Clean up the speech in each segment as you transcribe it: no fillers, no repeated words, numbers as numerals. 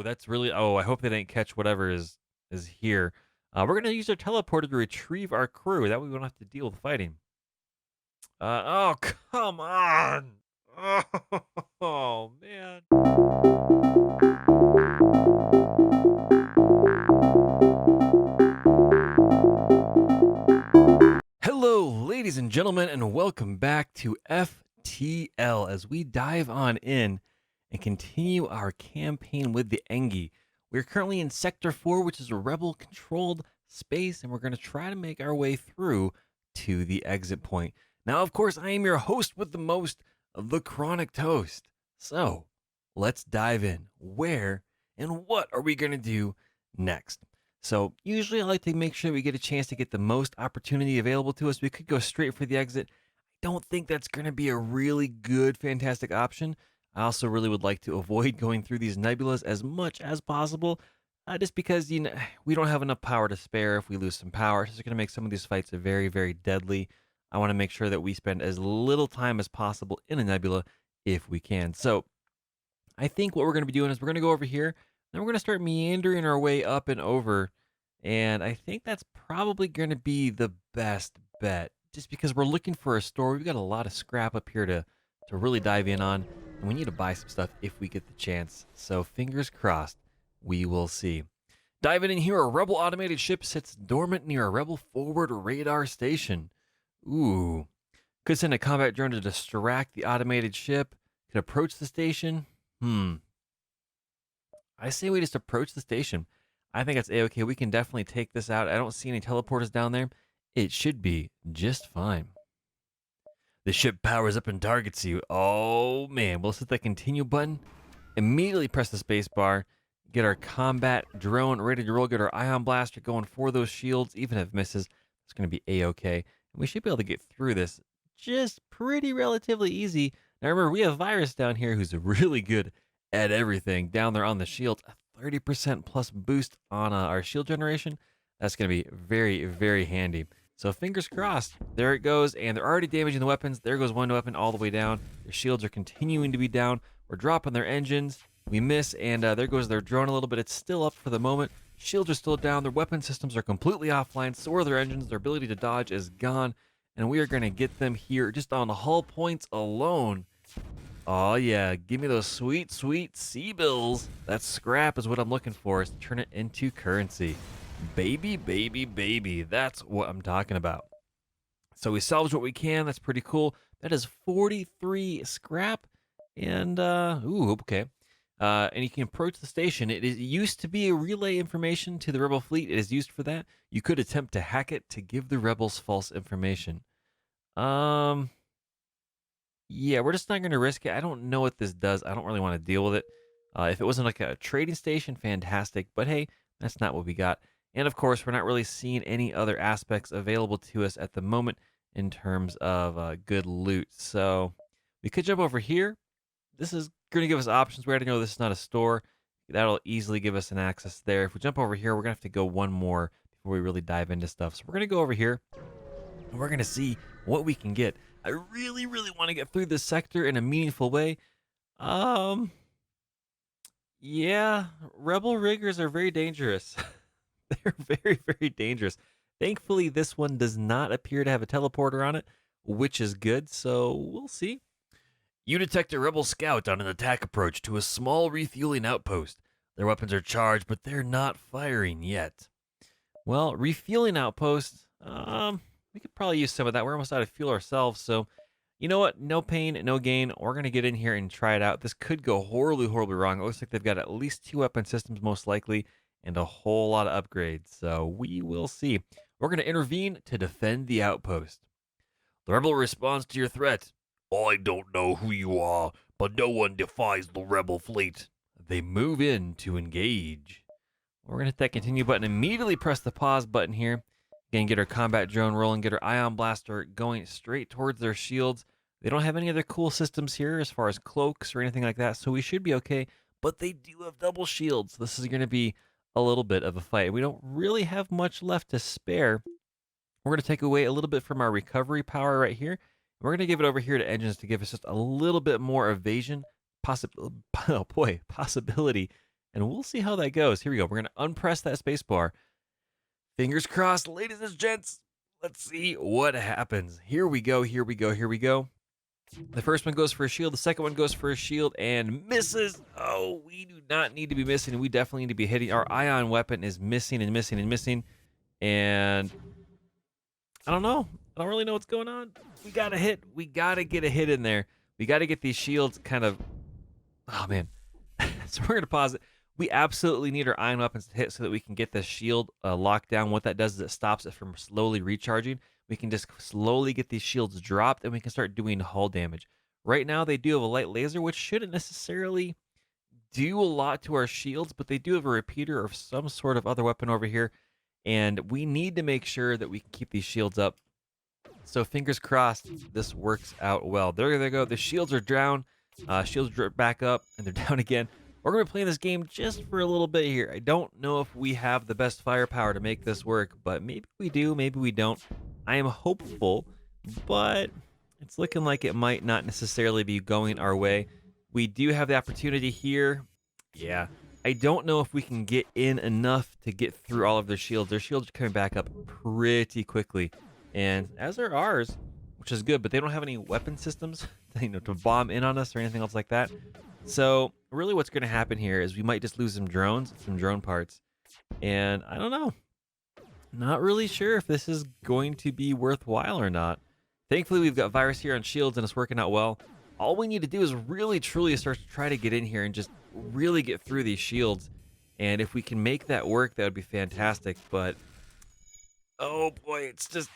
that's really. Oh, I hope they didn't catch whatever is here. We're gonna use our teleporter to retrieve our crew. That way we don't have to deal with fighting. Oh, come on! Oh man. Hello, ladies and gentlemen, and welcome back to FTL as we dive on in and continue our campaign with the Engi. We're currently in Sector 4, which is a rebel controlled space, and we're going to try to make our way through to the exit point. Now, of course, I am your host with the most, TheChronicToast. So, let's dive in. Where and what are we going to do next? So usually I like to make sure we get a chance to get the most opportunity available to us. We could go straight for the exit. I don't think that's going to be a really good, fantastic option. I also really would like to avoid going through these nebulas as much as possible, just because we don't have enough power to spare. If we lose some power, it's going to make some of these fights very, very deadly. I want to make sure that we spend as little time as possible in a nebula if we can. So I think what we're going to be doing is we're going to go over here, then we're going to start meandering our way up and over. And I think that's probably going to be the best bet, just because we're looking for a store. We've got a lot of scrap up here to really dive in on, and we need to buy some stuff if we get the chance. So fingers crossed, we will see. Diving in here, a rebel automated ship sits dormant near a rebel forward radar station. Ooh. Could send a combat drone to distract the automated ship. Could approach the station. I say we just approach the station. I think it's A-okay. We can definitely take this out. I don't see any teleporters down there. It should be just fine. The ship powers up and targets you. Oh, man. We'll hit the continue button. Immediately press the space bar. Get our combat drone ready to roll. Get our ion blaster going for those shields. Even if it misses, it's going to be A-okay. And we should be able to get through this just pretty relatively easy. Now, remember, we have Virus down here who's really good at everything. Down there on the shield, a 30% plus boost on our shield generation. That's going to be very, very handy. So fingers crossed. There it goes, and they're already damaging the weapons. There goes one weapon all the way down. Their shields are continuing to be down. We're dropping their engines. We miss, and there goes their drone a little bit. It's still up for the moment. Shields are still down. Their weapon systems are completely offline. So are their engines. Their ability to dodge is gone. And we are going to get them here just on hull points alone. Oh, yeah. Give me those sweet, sweet C-bills. That scrap is what I'm looking for, is to turn it into currency. Baby, baby, baby. That's what I'm talking about. So we salvage what we can. That's pretty cool. That is 43 scrap. And, okay. And you can approach the station. It used to be a relay information to the rebel fleet. It is used for that. You could attempt to hack it to give the rebels false information. Yeah, we're just not going to risk it. I don't know what this does. I don't really want to deal with it. If it wasn't like a trading station, fantastic. But hey, that's not what we got. And of course, we're not really seeing any other aspects available to us at the moment in terms of good loot. So we could jump over here. This is going to give us options. We already know this is not a store. That'll easily give us an access there. If we jump over here, we're going to have to go one more before we really dive into stuff. So we're going to go over here, and we're going to see what we can get. I really, really want to get through this sector in a meaningful way. Yeah, rebel riggers are very dangerous. They're very, very dangerous. Thankfully, this one does not appear to have a teleporter on it, which is good, so we'll see. You detect a rebel scout on an attack approach to a small refueling outpost. Their weapons are charged, but they're not firing yet. Well, refueling outpost, we could probably use some of that. We're almost out of fuel ourselves, so you know what? No pain, no gain. We're going to get in here and try it out. This could go horribly, horribly wrong. It looks like they've got at least 2 weapon systems, most likely, and a whole lot of upgrades, so we will see. We're going to intervene to defend the outpost. The rebel responds to your threat. I don't know who you are, but no one defies the rebel fleet. They move in to engage. We're going to hit that continue button, immediately press the pause button here. Again, get our combat drone rolling, get our ion blaster going straight towards their shields. They don't have any other cool systems here as far as cloaks or anything like that, so we should be okay. But they do have double shields. This is going to be a little bit of a fight. We don't really have much left to spare. We're going to take away a little bit from our recovery power right here. We're going to give it over here to engines to give us just a little bit more evasion possibility and we'll see how that goes. Here we go. We're going to unpress that space bar. Fingers crossed, ladies and gents. Let's see what happens. Here we go. Here we go. Here we go. The first one goes for a shield. The second one goes for a shield and misses. Oh, we do not need to be missing. We definitely need to be hitting. Our ion weapon is missing and missing and missing. And I don't know. I don't really know what's going on. We got to hit. We got to get a hit in there. We got to get these shields kind of... Oh, man. So we're going to pause it. We absolutely need our ion weapons to hit so that we can get the shield locked down. What that does is it stops it from slowly recharging. We can just slowly get these shields dropped, and we can start doing hull damage. Right now, they do have a light laser, which shouldn't necessarily do a lot to our shields, but they do have a repeater or some sort of other weapon over here, and we need to make sure that we can keep these shields up. So fingers crossed this works out well. There they go. The shields are down. Shields drip back up, and they're down again. We're going to be playing this game just for a little bit here. I don't know if we have the best firepower to make this work, but maybe we do, maybe we don't. I am hopeful, but it's looking like it might not necessarily be going our way. We do have the opportunity here. Yeah, I don't know if we can get in enough to get through all of their shields. Their shields are coming back up pretty quickly, and as are ours, which is good, but they don't have any weapon systems to bomb in on us or anything else like that. So really what's going to happen here is we might just lose some drones, some drone parts. And I don't know. Not really sure if this is going to be worthwhile or not. Thankfully, we've got Virus here on shields and it's working out well. All we need to do is really, truly start to try to get in here and just really get through these shields. And if we can make that work, that would be fantastic. But, oh boy, it's just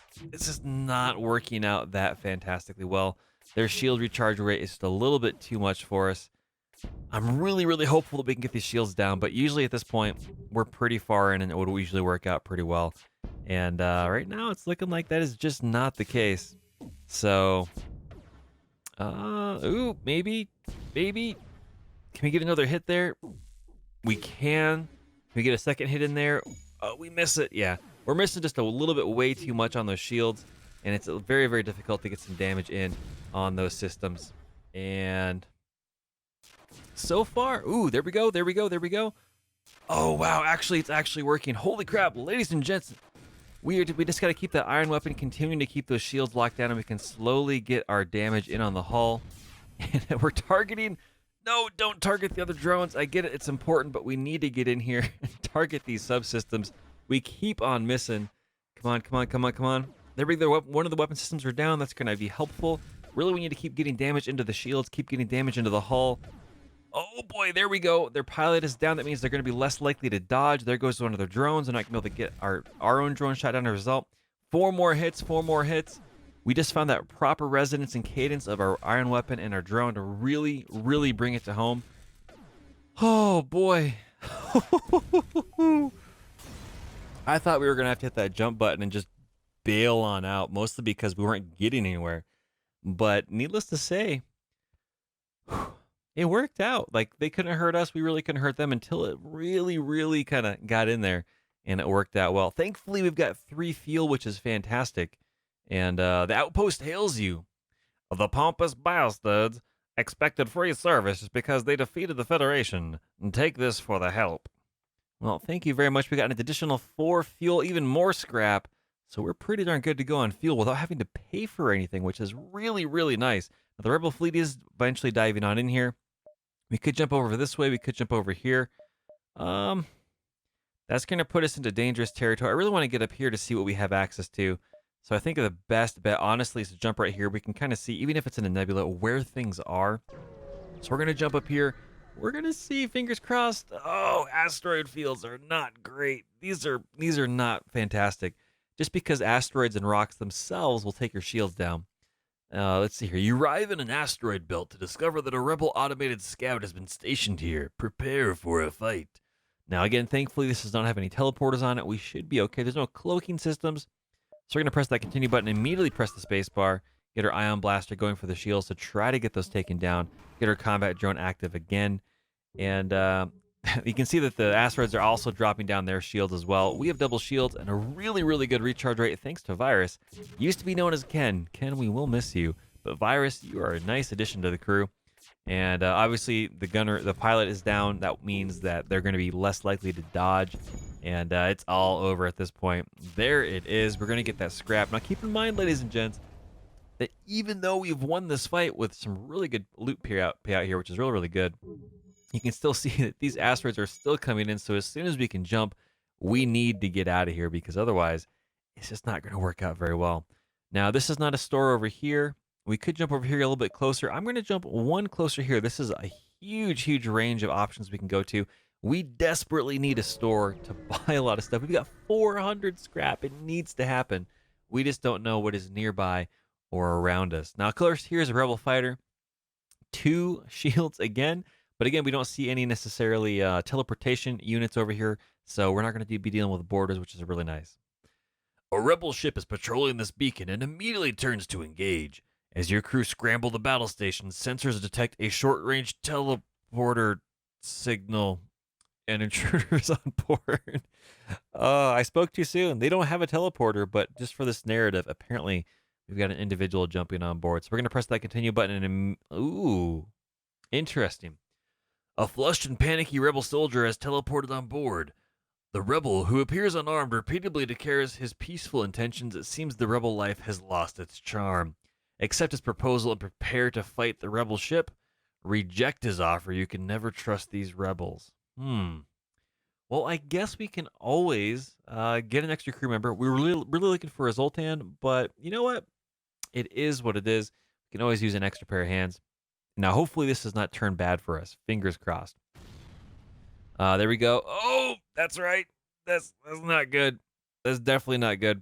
not working out that fantastically well. Their shield recharge rate is just a little bit too much for us. I'm really, really hopeful that we can get these shields down, but usually at this point, we're pretty far in and it would usually work out pretty well. And right now, it's looking like that is just not the case. So, ooh, maybe. Can we get another hit there? We can. Can we get a second hit in there? Oh, we miss it. Yeah, we're missing just a little bit way too much on those shields, and it's very, very difficult to get some damage in on those systems. And so far, ooh, there we go. Oh, wow, actually, it's actually working. Holy crap, ladies and gents. We just got to keep that iron weapon, continuing to keep those shields locked down, and we can slowly get our damage in on the hull. And we're targeting... No, don't target the other drones. I get it, it's important, but we need to get in here and target these subsystems. We keep on missing. Come on. There we go. One of the weapon systems are down. That's going to be helpful. Really, we need to keep getting damage into the shields, keep getting damage into the hull. Oh boy, there we go. Their pilot is down. That means they're going to be less likely to dodge. There goes one of their drones. They're not going to be able to get our own drone shot down as a result. 4 more hits. We just found that proper resonance and cadence of our iron weapon and our drone to really, really bring it to home. Oh boy. I thought we were going to have to hit that jump button and just bail on out, mostly because we weren't getting anywhere. But needless to say, it worked out. Like, they couldn't hurt us. We really couldn't hurt them until it really, really kind of got in there, and it worked out well. Thankfully, we've got 3 fuel, which is fantastic. And the outpost hails you. The pompous bastards expected free service just because they defeated the Federation. Take this for the help. Well, thank you very much. We got an additional 4 fuel, even more scrap. So we're pretty darn good to go on fuel without having to pay for anything, which is really, really nice. Now, the Rebel fleet is eventually diving on in here. We could jump over this way. We could jump over here. That's going to put us into dangerous territory. I really want to get up here to see what we have access to. So I think the best bet, honestly, is to jump right here. We can kind of see, even if it's in a nebula, where things are. So we're going to jump up here. We're going to see, fingers crossed. Oh, asteroid fields are not great. These are not fantastic. Just because asteroids and rocks themselves will take your shields down. Let's see here. You arrive in an asteroid belt to discover that a rebel automated scout has been stationed here. Prepare for a fight. Now, again, thankfully, this does not have any teleporters on it. We should be okay. There's no cloaking systems. So we're going to press that continue button, immediately press the space bar, get our ion blaster going for the shields to try to get those taken down, get our combat drone active again. And you can see that the asteroids are also dropping down their shields as well. We have double shields and a really, really good recharge rate thanks to Virus. Used to be known as Ken. Ken, we will miss you. But Virus, you are a nice addition to the crew. And obviously, the pilot is down. That means that they're going to be less likely to dodge. And it's all over at this point. There it is. We're going to get that scrap. Now, keep in mind, ladies and gents, that even though we've won this fight with some really good loot payout here, which is really, really good, you can still see that these asteroids are still coming in. So as soon as we can jump, we need to get out of here because otherwise, it's just not going to work out very well. Now, this is not a store over here. We could jump over here a little bit closer. I'm going to jump one closer here. This is a huge, huge range of options we can go to. We desperately need a store to buy a lot of stuff. We've got 400 scrap. It needs to happen. We just don't know what is nearby or around us. Now, of course, here's a rebel fighter. 2 shields again. But again, we don't see any necessarily teleportation units over here. So we're not going to be dealing with borders, which is really nice. A rebel ship is patrolling this beacon and immediately turns to engage. As your crew scramble the battle station, sensors detect a short-range teleporter signal and intruders on board. I spoke too soon. They don't have a teleporter, but just for this narrative, apparently we've got an individual jumping on board. So we're going to press that continue button and... Ooh, interesting. A flushed and panicky rebel soldier has teleported on board. The rebel, who appears unarmed, repeatedly declares his peaceful intentions. It seems the rebel life has lost its charm. Accept his proposal and prepare to fight the rebel ship. Reject his offer. You can never trust these rebels. Well, I guess we can always get an extra crew member. We were really looking for a Zoltan, but you know what? It is what it is. We can always use an extra pair of hands. Now, hopefully this does not turn bad for us. Fingers crossed. There we go. Oh, that's right. That's not good. That's definitely not good.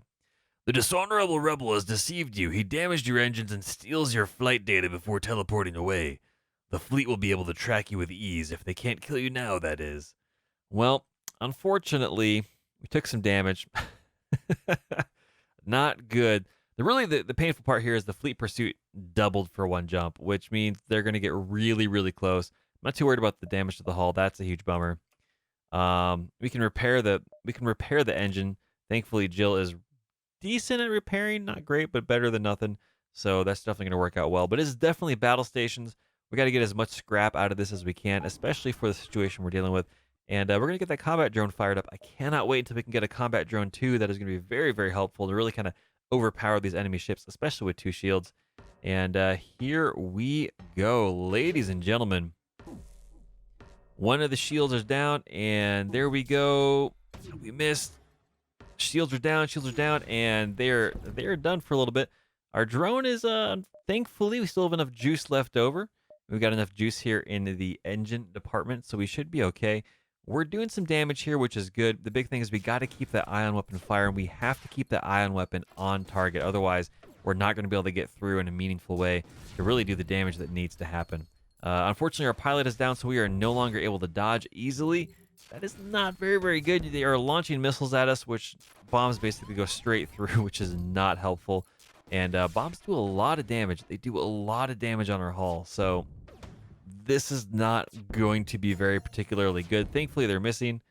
The dishonorable rebel has deceived you. He damaged your engines and steals your flight data before teleporting away. The fleet will be able to track you with ease if they can't kill you now, that is. Well, unfortunately, we took some damage. Not good. The painful part here is the fleet pursuit doubled for one jump, which means they're going to get really, really close. I'm not too worried about the damage to the hull. That's a huge bummer. We can repair the engine. Thankfully, Jill is decent at repairing, not great, but better than nothing. So that's definitely going to work out well. But it's definitely battle stations. We got to get as much scrap out of this as we can, especially for the situation we're dealing with. And we're going to get that combat drone fired up. I cannot wait until we can get a combat drone too. That is going to be very, very helpful to really kind of overpower these enemy ships, especially with 2 shields. And here we go, ladies and gentlemen. One of the shields is down, and there we go. We missed. Shields are down, and they're done for a little bit. Our drone is, thankfully, we still have enough juice left over. We've got enough juice here in the engine department, so we should be okay. We're doing some damage here, which is good. The big thing is we got to keep that ion weapon firing. We have to keep that ion weapon on target. Otherwise, we're not going to be able to get through in a meaningful way to really do the damage that needs to happen. Unfortunately, our pilot is down, so we are no longer able to dodge easily. That is not very, very good. They are launching missiles at us, which bombs basically go straight through, which is not helpful. And bombs do a lot of damage. They do a lot of damage on our hull. So this is not going to be very particularly good. Thankfully, they're missing.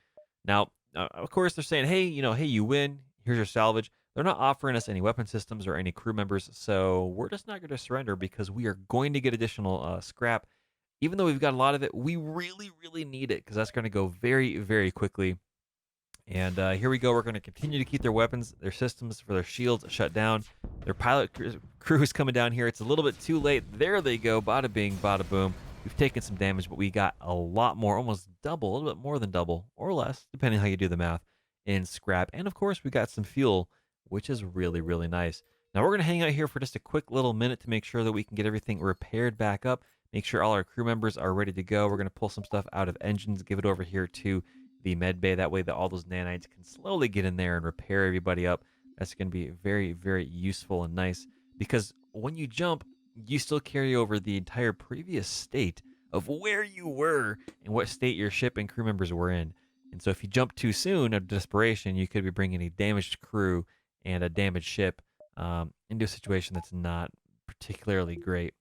Now, of course, they're saying, hey, hey, you win. Here's your salvage. They're not offering us any weapon systems or any crew members, so we're just not going to surrender because we are going to get additional scrap. Even though we've got a lot of it, we really, really need it because that's going to go very, very quickly. And here we go. We're going to continue to keep their weapons, their systems for their shields shut down. Their pilot crew is coming down here. It's a little bit too late. There they go. Bada bing, bada boom. We've taken some damage, but we got a lot more, almost double, a little bit more than double, or less, depending on how you do the math, in scrap. And of course, we got some fuel, which is really, really nice. Now we're going to hang out here for just a quick little minute to make sure that we can get everything repaired back up. Make sure all our crew members are ready to go. We're going to pull some stuff out of engines, give it over here to the med bay. That way that all those nanites can slowly get in there and repair everybody up. That's going to be very, very useful and nice because when you jump, you still carry over the entire previous state of where you were and what state your ship and crew members were in. And so if you jump too soon out of desperation, you could be bringing a damaged crew and a damaged ship into a situation that's not particularly great.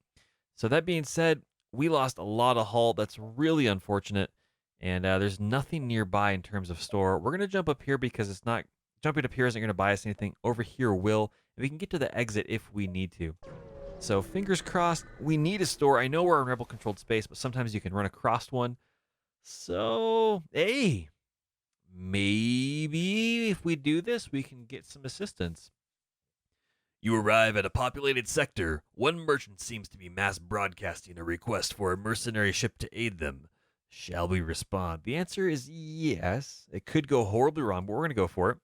So that being said, we lost a lot of hull. That's really unfortunate. And there's nothing nearby in terms of store. We're going to jump up here because it's not... Jumping up here isn't going to buy us anything. Over here will. And we can get to the exit if we need to. So fingers crossed. We need a store. I know we're in rebel-controlled space, but sometimes you can run across one. So, hey, maybe if we do this, we can get some assistance. You arrive at a populated sector. One merchant seems to be mass broadcasting a request for a mercenary ship to aid them. Shall we respond? The answer is yes. It could go horribly wrong, but we're going to go for it.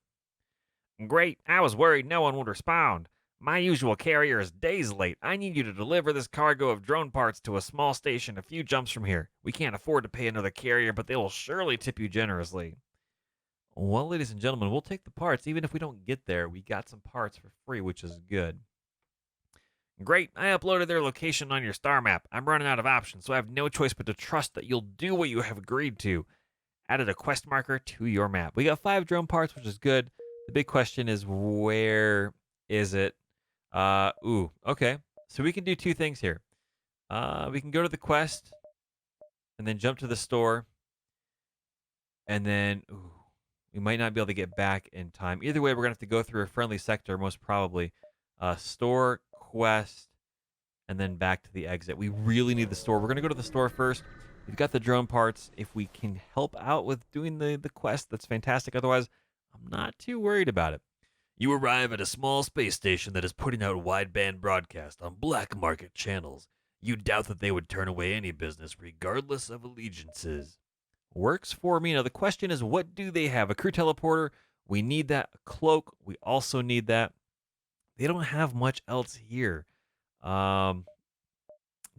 Great. I was worried no one would respond. My usual carrier is days late. I need you to deliver this cargo of drone parts to a small station a few jumps from here. We can't afford to pay another carrier, but they will surely tip you generously. Well, ladies and gentlemen, we'll take the parts. Even if we don't get there, we got some parts for free, which is good. Great. I uploaded their location on your star map. I'm running out of options, so I have no choice but to trust that you'll do what you have agreed to. Added a quest marker to your map. We got 5 drone parts, which is good. The big question is, where is it? Okay. So we can do 2 things here. We can go to the quest and then jump to the store. And then, we might not be able to get back in time. Either way, we're going to have to go through a friendly sector, most probably. Store, quest, and then back to the exit. We really need the store. We're going to go to the store first. We've got the drone parts. If we can help out with doing the quest, that's fantastic. Otherwise, I'm not too worried about it. You arrive at a small space station that is putting out wideband broadcast on black market channels. You doubt that they would turn away any business, regardless of allegiances. Works for me. Now, the question is, what do they have? A crew teleporter. We need that. A cloak. We also need that. They don't have much else here.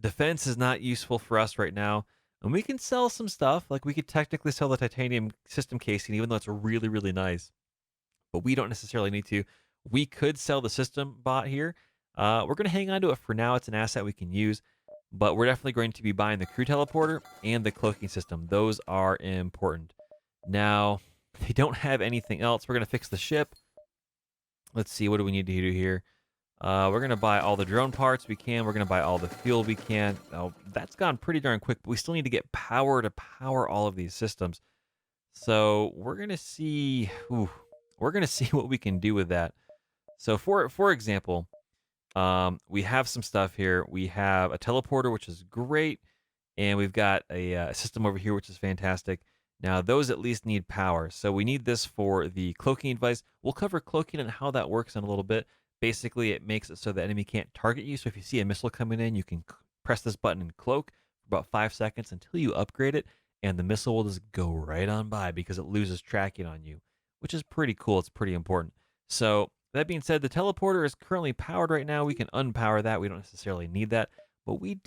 Defense is not useful for us right now. And we can sell some stuff. Like, we could technically sell the titanium system casing, even though it's really, really nice. But we don't necessarily need to. We could sell the system bot here. We're going to hang on to it for now. It's an asset we can use. But we're definitely going to be buying the crew teleporter and the cloaking system. Those are important. Now, they don't have anything else. We're going to fix the ship. Let's see, what do we need to do here? We're going to buy all the drone parts we can. We're going to buy all the fuel we can. Oh, that's gone pretty darn quick, but we still need to get power to power all of these systems. So we're going to see... we're going to see what we can do with that. So for example, we have some stuff here. We have a teleporter, which is great. And we've got a system over here, which is fantastic. Now, those at least need power. So we need this for the cloaking device. We'll cover cloaking and how that works in a little bit. Basically, it makes it so the enemy can't target you. So if you see a missile coming in, you can press this button and cloak for about 5 seconds until you upgrade it. And the missile will just go right on by because it loses tracking on you, which is pretty cool. It's pretty important. So that being said, the teleporter is currently powered right now. We can unpower that. We don't necessarily need that. But we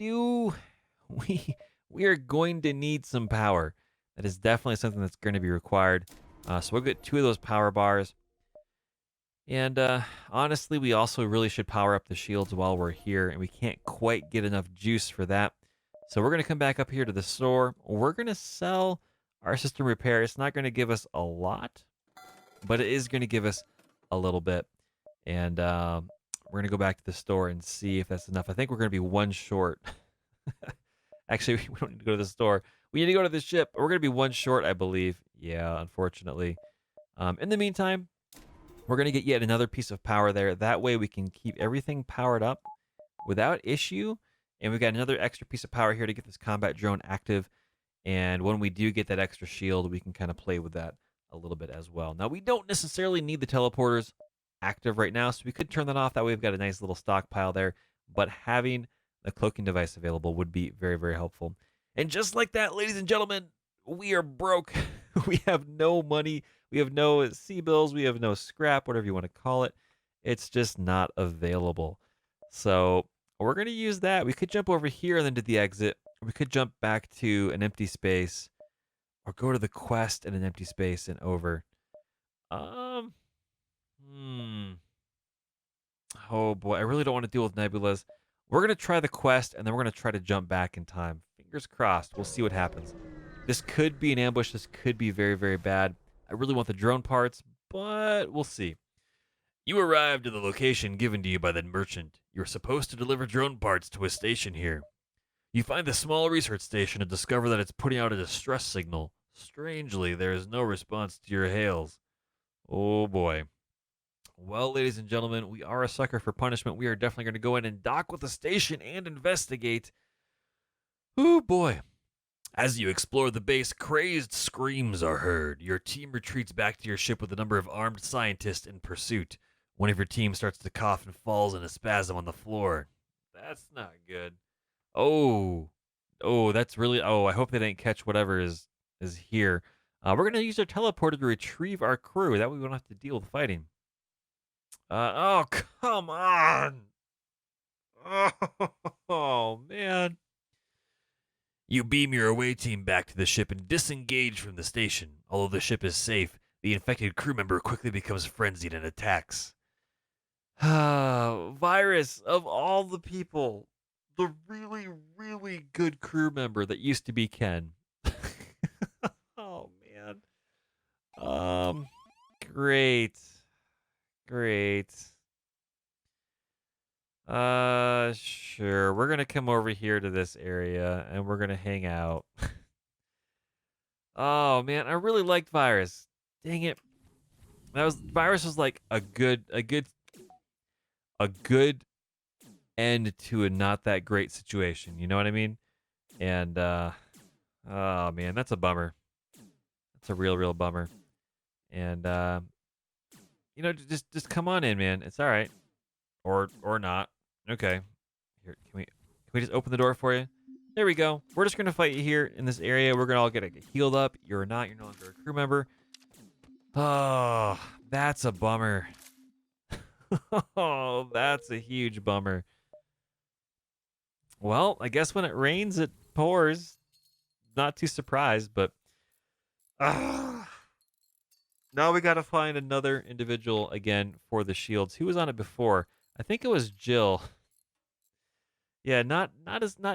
are going to need some power. That is definitely something that's going to be required. So we'll get 2 of those power bars. And honestly, we also really should power up the shields while we're here. And we can't quite get enough juice for that. So we're going to come back up here to the store. We're going to sell our system repair. It's not going to give us a lot, but it is going to give us a little bit. And we're going to go back to the store and see if that's enough. I think we're going to be 1 short. Actually, we don't need to go to the store. We need to go to the ship. We're going to be 1 short, I believe. Yeah, unfortunately. In the meantime, we're going to get yet another piece of power there. That way we can keep everything powered up without issue. And we've got another extra piece of power here to get this combat drone active. And when we do get that extra shield, we can kind of play with that a little bit as well. Now, we don't necessarily need the teleporters active right now, so we could turn that off. That way we've got a nice little stockpile there. But having a cloaking device available would be very, very helpful. And just like that, ladies and gentlemen, we are broke. We have no money. We have no sea bills. We have no scrap, whatever you want to call it. It's just not available. So we're going to use that. We could jump over here and then do the exit. We could jump back to an empty space or go to the quest in an empty space and over. Oh boy, I really don't want to deal with nebulas. We're going to try the quest, and then we're going to try to jump back in time. Fingers crossed. We'll see what happens. This could be an ambush. This could be very, very bad. I really want the drone parts, but we'll see. You arrived at the location given to you by the merchant. You're supposed to deliver drone parts to a station here. You find the small research station and discover that it's putting out a distress signal. Strangely, there is no response to your hails. Oh boy. Well, ladies and gentlemen, we are a sucker for punishment. We are definitely going to go in and dock with the station and investigate. Oh boy. As you explore the base, crazed screams are heard. Your team retreats back to your ship with a number of armed scientists in pursuit. One of your team starts to cough and falls in a spasm on the floor. That's not good. Oh, that's really. Oh, I hope they didn't catch whatever is here. We're gonna use our teleporter to retrieve our crew. That way we don't have to deal with fighting. Oh, come on. Oh man. You beam your away team back to the ship and disengage from the station. Although the ship is safe, the infected crew member quickly becomes frenzied and attacks. Virus, of all the people, the really, really good crew member that used to be Ken. Oh man. Um, great, great. Sure. We're gonna come over here to this area and we're gonna hang out. Oh man, I really liked Virus. Dang it. That was Virus was like a good end to a not that great situation. You know what I mean? And oh man, that's a bummer. That's a real bummer. And just come on in, man. It's all right. Or not. Okay. Here, can we just open the door for you? There we go. We're just gonna fight you here in this area. We're gonna all get healed up. You're not. You're no longer a crew member. Oh, that's a bummer. Oh, that's a huge bummer. Well, I guess when it rains, it pours. Not too surprised, but now we gotta find another individual again for the shields. Who was on it before? I think it was Jill. Yeah, not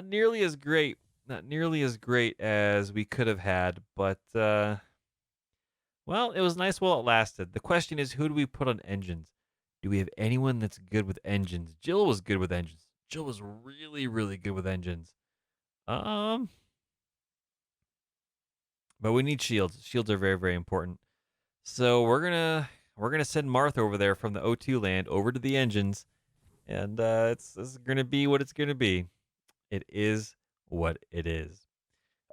nearly as great, not nearly as great as we could have had, but well, it was nice while it lasted. The question is, who do we put on engines? Do we have anyone that's good with engines? Jill was good with engines. Jill was really, really good with engines. Um, but we need shields. Shields are very, very important. So we're gonna send Martha over there from the O2 land over to the engines, and it's gonna be what it's gonna be. It is what it is.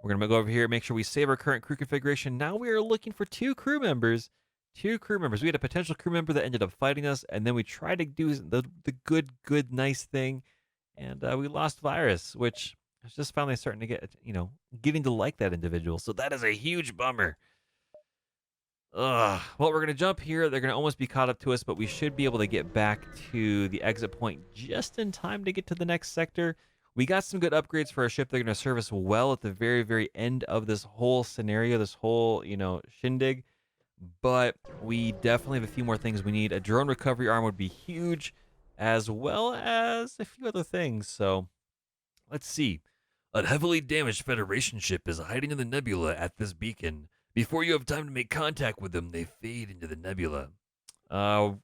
We're going to go over here and make sure we save our current crew configuration. Now we are looking for two crew members. Two crew members. We had a potential crew member that ended up fighting us, and then we tried to do the good, nice thing, and we lost Virus, which is just finally starting to getting to like that individual. So that is a huge bummer. Ugh. Well, we're going to jump here. They're going to almost be caught up to us, but we should be able to get back to the exit point just in time to get to the next sector. We got some good upgrades for our ship. They're going to serve us well at the very, very end of this whole scenario, this whole, shindig. But we definitely have a few more things we need. A drone recovery arm would be huge, as well as a few other things. So let's see. A heavily damaged Federation ship is hiding in the nebula at this beacon. Before you have time to make contact with them, they fade into the nebula.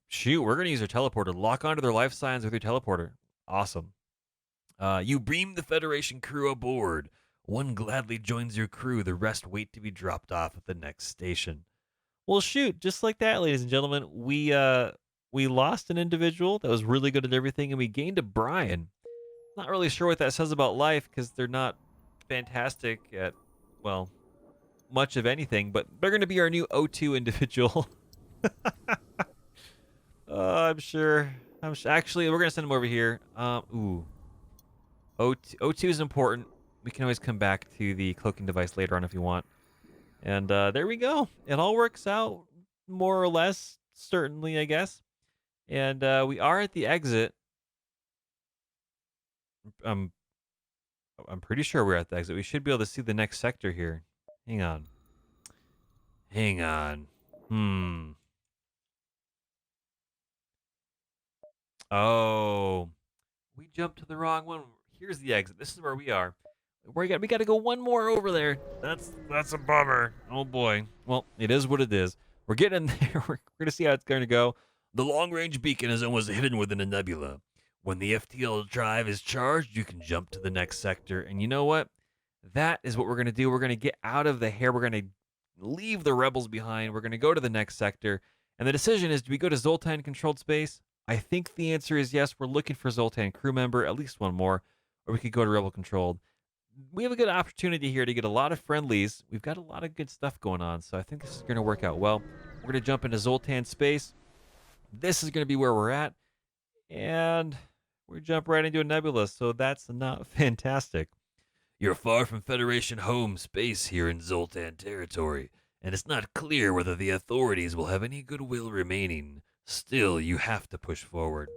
Shoot, we're going to use our teleporter. Lock onto their life signs with your teleporter. Awesome. You beam the Federation crew aboard. One gladly joins your crew. The rest wait to be dropped off at the next station. Well, shoot, just like that, ladies and gentlemen, we lost an individual that was really good at everything, and we gained a Brian. Not really sure what that says about life because they're not fantastic at, well, much of anything, but they're going to be our new O2 individual. I'm sure. Actually, we're going to send him over here. Ooh. O2 is important. We can always come back to the cloaking device later on if you want. And there we go. It all works out more or less, certainly, I guess. And we are at the exit. I'm pretty sure we're at the exit. We should be able to see the next sector here. Hang on. Oh. We jumped to the wrong one. Here's the exit. This is where we are. We got to go one more over there. That's a bummer. Oh boy. Well, it is what it is. We're getting there. We're going to see how it's going to go. The long-range beacon is almost hidden within a nebula. When the FTL drive is charged, you can jump to the next sector. And you know what? That is what we're going to do. We're going to get out of the hair. We're going to leave the rebels behind. We're going to go to the next sector. And the decision is, do we go to Zoltan controlled space? I think the answer is yes. We're looking for Zoltan crew member, at least one more, or we could go to Rebel controlled. We have a good opportunity here to get a lot of friendlies. We've got a lot of good stuff going on, so I think this is going to work out well. We're going to jump into Zoltan space. This is going to be where we're at, and we jump right into a nebula, so that's not fantastic. You're far from Federation home space here in Zoltan territory, and it's not clear whether the authorities will have any goodwill remaining. Still, you have to push forward.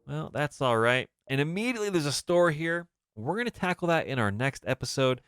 Well, that's all right. And immediately there's a store here. We're going to tackle that in our next episode.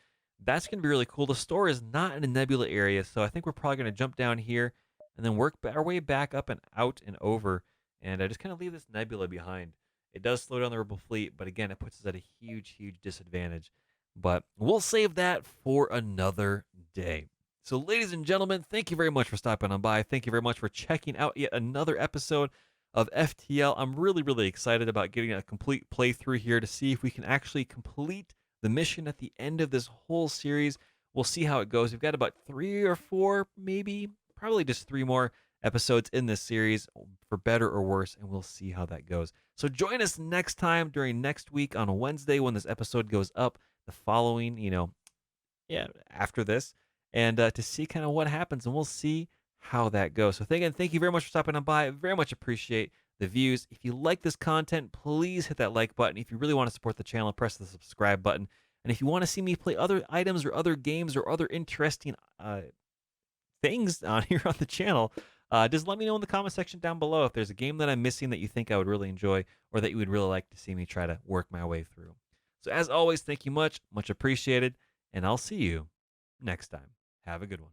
That's going to be really cool. The store is not in a nebula area, so I think we're probably going to jump down here and then work our way back up and out and over, and just kind of leave this nebula behind. It does slow down the rebel fleet, but again, it puts us at a huge, huge disadvantage. But we'll save that for another day. So, ladies and gentlemen, thank you very much for stopping on by. Thank you very much for checking out yet another episode of FTL. I'm really, really excited about getting a complete playthrough here to see if we can actually complete the mission at the end of this whole series. We'll see how it goes. We've got about 3 or 4, maybe, probably just 3 more episodes in this series, for better or worse, and we'll see how that goes. So join us next time during next week on Wednesday when this episode goes up, the following, after this, and to see kind of what happens, and we'll see how that goes. So again, thank you very much for stopping on by. I very much appreciate the views. If you like this content, please hit that like button. If you really want to support the channel, press the subscribe button. And if you want to see me play other items or other games or other interesting things on here on the channel, just let me know in the comment section down below if there's a game that I'm missing that you think I would really enjoy or that you would really like to see me try to work my way through. So as always, thank you much appreciated, and I'll see you next time. Have a good one.